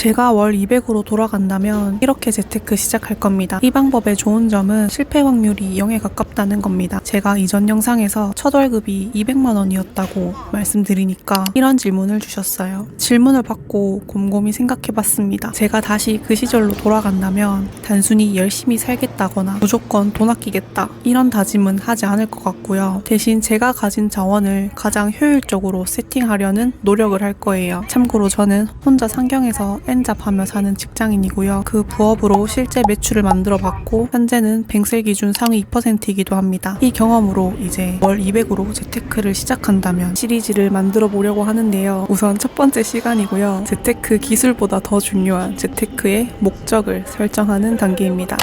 제가 월 200으로 돌아간다면 이렇게 재테크 시작할 겁니다. 이 방법의 좋은 점은 실패 확률이 0에 가깝다는 겁니다. 제가 이전 영상에서 첫 월급이 200만 원이었다고 말씀드리니까 이런 질문을 주셨어요. 질문을 받고 곰곰이 생각해봤습니다. 제가 다시 그 시절로 돌아간다면 단순히 열심히 살겠다거나 무조건 돈 아끼겠다 이런 다짐은 하지 않을 것 같고요. 대신 제가 가진 자원을 가장 효율적으로 세팅하려는 노력을 할 거예요. 참고로 저는 혼자 상경에서 엔잡하며 사는 직장인이고요. 그 부업으로 실제 매출을 만들어 봤고 현재는 뱅셀 기준 상위 2%이기도 합니다. 이 경험으로 이제 월 200으로 재테크를 시작한다면 시리즈를 만들어 보려고 하는데요. 우선 첫 번째 시간이고요. 재테크 기술보다 더 중요한 재테크의 목적을 설정하는 단계입니다.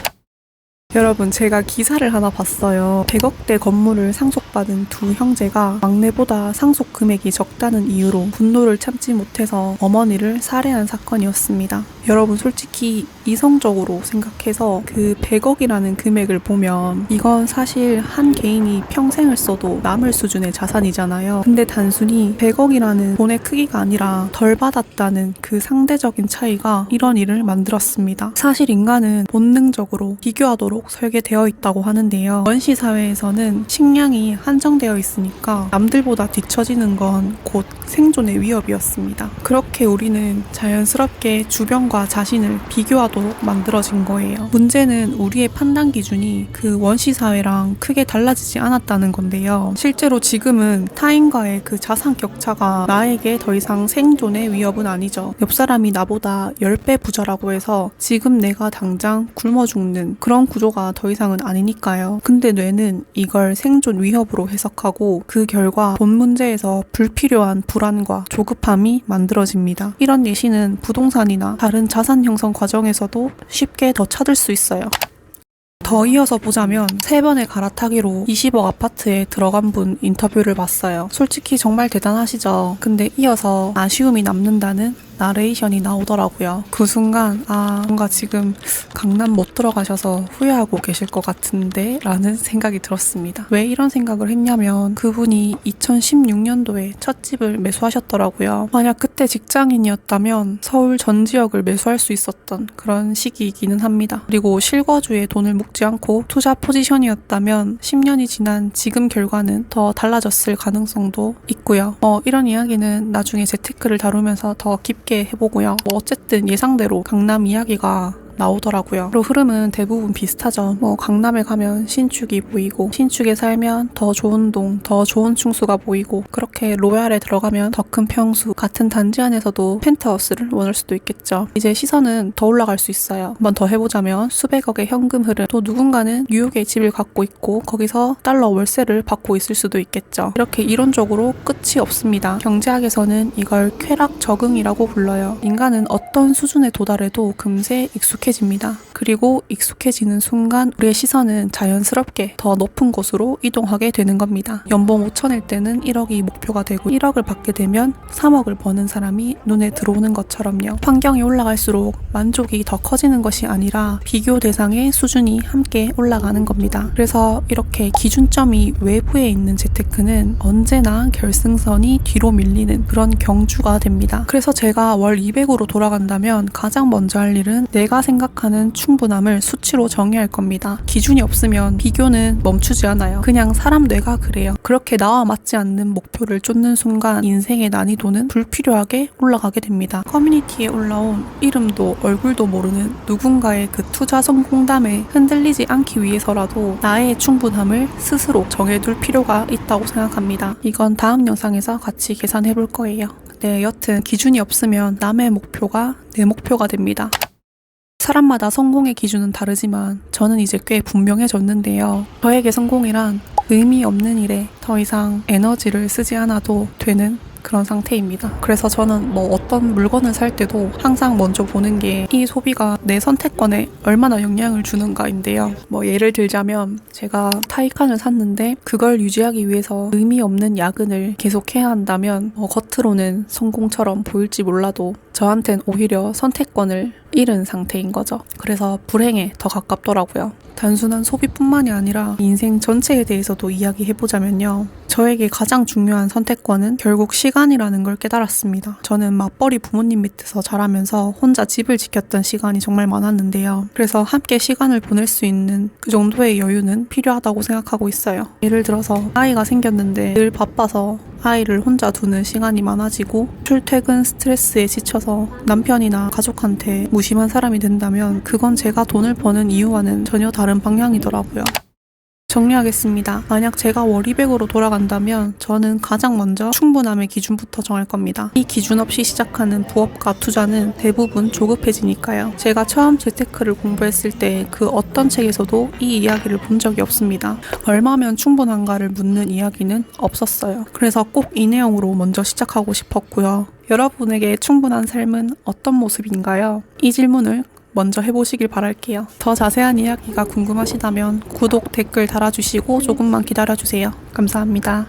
여러분, 제가 기사를 하나 봤어요. 100억대 건물을 상속받은 두 형제가 막내보다 상속 금액이 적다는 이유로 분노를 참지 못해서 어머니를 살해한 사건이었습니다. 여러분, 솔직히 이성적으로 생각해서 그 100억이라는 금액을 보면 이건 사실 한 개인이 평생을 써도 남을 수준의 자산이잖아요. 근데 단순히 100억이라는 돈의 크기가 아니라 덜 받았다는 그 상대적인 차이가 이런 일을 만들었습니다. 사실 인간은 본능적으로 비교하도록 설계되어 있다고 하는데요. 원시 사회에서는 식량이 한정되어 있으니까 남들보다 뒤처지는 건 곧 생존의 위협이었습니다. 그렇게 우리는 자연스럽게 주변과 자신을 비교하도록 만들어진 거예요. 문제는 우리의 판단 기준이 그 원시 사회랑 크게 달라지지 않았다는 건데요. 실제로 지금은 타인과의 그 자산 격차가 나에게 더 이상 생존의 위협은 아니죠. 옆 사람이 나보다 10배 부자라고 해서 지금 내가 당장 굶어 죽는 그런 구조가 더 이상은 아니니까요. 근데 뇌는 이걸 생존 위협으로 해석하고 그 결과 돈 문제에서 불필요한 불안과 조급함이 만들어집니다. 이런 예시는 부동산이나 다른 자산 형성 과정에서도 쉽게 더 찾을 수 있어요. 더 이어서 보자면 3번의 갈아타기로 20억 아파트에 들어간 분 인터뷰를 봤어요. 솔직히 정말 대단하시죠? 근데 이어서 아쉬움이 남는다는 나레이션이 나오더라고요. 그 순간 뭔가 지금 강남 못 들어가셔서 후회하고 계실 것 같은데 라는 생각이 들었습니다. 왜 이런 생각을 했냐면 그분이 2016년도에 첫 집을 매수하셨더라고요. 만약 그때 직장인이었다면 서울 전 지역을 매수할 수 있었던 그런 시기이기는 합니다. 그리고 실거주에 돈을 묵지 않고 투자 포지션이었다면 10년이 지난 지금 결과는 더 달라졌을 가능성도 있고요. 이런 이야기는 나중에 재테크를 다루면서 더 깊게 해보고요. 어쨌든 예상대로 강남 이야기가 나오더라고요. 그리고 흐름은 대부분 비슷하죠. 강남에 가면 신축이 보이고 신축에 살면 더 좋은 동, 더 좋은 층수가 보이고 그렇게 로얄에 들어가면 더 큰 평수, 같은 단지 안에서도 펜트하우스를 원할 수도 있겠죠. 이제 시선은 더 올라갈 수 있어요. 한번 더 해보자면 수백억의 현금 흐름, 또 누군가는 뉴욕에 집을 갖고 있고 거기서 달러 월세를 받고 있을 수도 있겠죠. 이렇게 이론적으로 끝이 없습니다. 경제학에서는 이걸 쾌락 적응이라고 불러요. 인간은 어떤 수준에 도달해도 금세 익숙해집니다. 그리고 익숙해지는 순간 우리의 시선은 자연스럽게 더 높은 곳으로 이동하게 되는 겁니다. 연봉 5천일 때는 1억이 목표가 되고 1억을 받게 되면 3억을 버는 사람이 눈에 들어오는 것처럼요. 환경이 올라갈수록 만족이 더 커지는 것이 아니라 비교 대상의 수준이 함께 올라가는 겁니다. 그래서 이렇게 기준점이 외부에 있는 재테크는 언제나 결승선이 뒤로 밀리는 그런 경주가 됩니다. 그래서 제가 월 200으로 돌아간다면 가장 먼저 할 일은 내가 생각하는 충분함을 수치로 정의할 겁니다. 기준이 없으면 비교는 멈추지 않아요. 그냥 사람 뇌가 그래요. 그렇게 나와 맞지 않는 목표를 쫓는 순간 인생의 난이도는 불필요하게 올라가게 됩니다. 커뮤니티에 올라온 이름도 얼굴도 모르는 누군가의 그 투자 성공담에 흔들리지 않기 위해서라도 나의 충분함을 스스로 정해둘 필요가 있다고 생각합니다. 이건 다음 영상에서 같이 계산해 볼 거예요. 네, 여튼 기준이 없으면 남의 목표가 내 목표가 됩니다. 사람마다 성공의 기준은 다르지만 저는 이제 꽤 분명해졌는데요. 저에게 성공이란 의미 없는 일에 더 이상 에너지를 쓰지 않아도 되는 그런 상태입니다. 그래서 저는 어떤 물건을 살 때도 항상 먼저 보는 게 이 소비가 내 선택권에 얼마나 영향을 주는가인데요. 예를 들자면 제가 타이칸을 샀는데 그걸 유지하기 위해서 의미 없는 야근을 계속해야 한다면 겉으로는 성공처럼 보일지 몰라도 저한텐 오히려 선택권을 잃은 상태인 거죠. 그래서 불행에 더 가깝더라고요. 단순한 소비뿐만이 아니라 인생 전체에 대해서도 이야기해보자면요. 저에게 가장 중요한 선택권은 결국 시간이라는 걸 깨달았습니다. 저는 맞벌이 부모님 밑에서 자라면서 혼자 집을 지켰던 시간이 정말 많았는데요. 그래서 함께 시간을 보낼 수 있는 그 정도의 여유는 필요하다고 생각하고 있어요. 예를 들어서 아이가 생겼는데 늘 바빠서 아이를 혼자 두는 시간이 많아지고 출퇴근 스트레스에 지쳐서 남편이나 가족한테 무심한 사람이 된다면 그건 제가 돈을 버는 이유와는 전혀 다른 방향이더라고요. 정리하겠습니다. 만약 제가 월이백으로 돌아간다면 저는 가장 먼저 충분함의 기준부터 정할 겁니다. 이 기준 없이 시작하는 부업과 투자는 대부분 조급해지니까요. 제가 처음 재테크를 공부했을 때 그 어떤 책에서도 이 이야기를 본 적이 없습니다. 얼마면 충분한가를 묻는 이야기는 없었어요. 그래서 꼭 이 내용으로 먼저 시작하고 싶었고요. 여러분에게 충분한 삶은 어떤 모습인가요? 이 질문을 먼저 해보시길 바랄게요. 더 자세한 이야기가 궁금하시다면 구독, 댓글 달아주시고 조금만 기다려주세요. 감사합니다.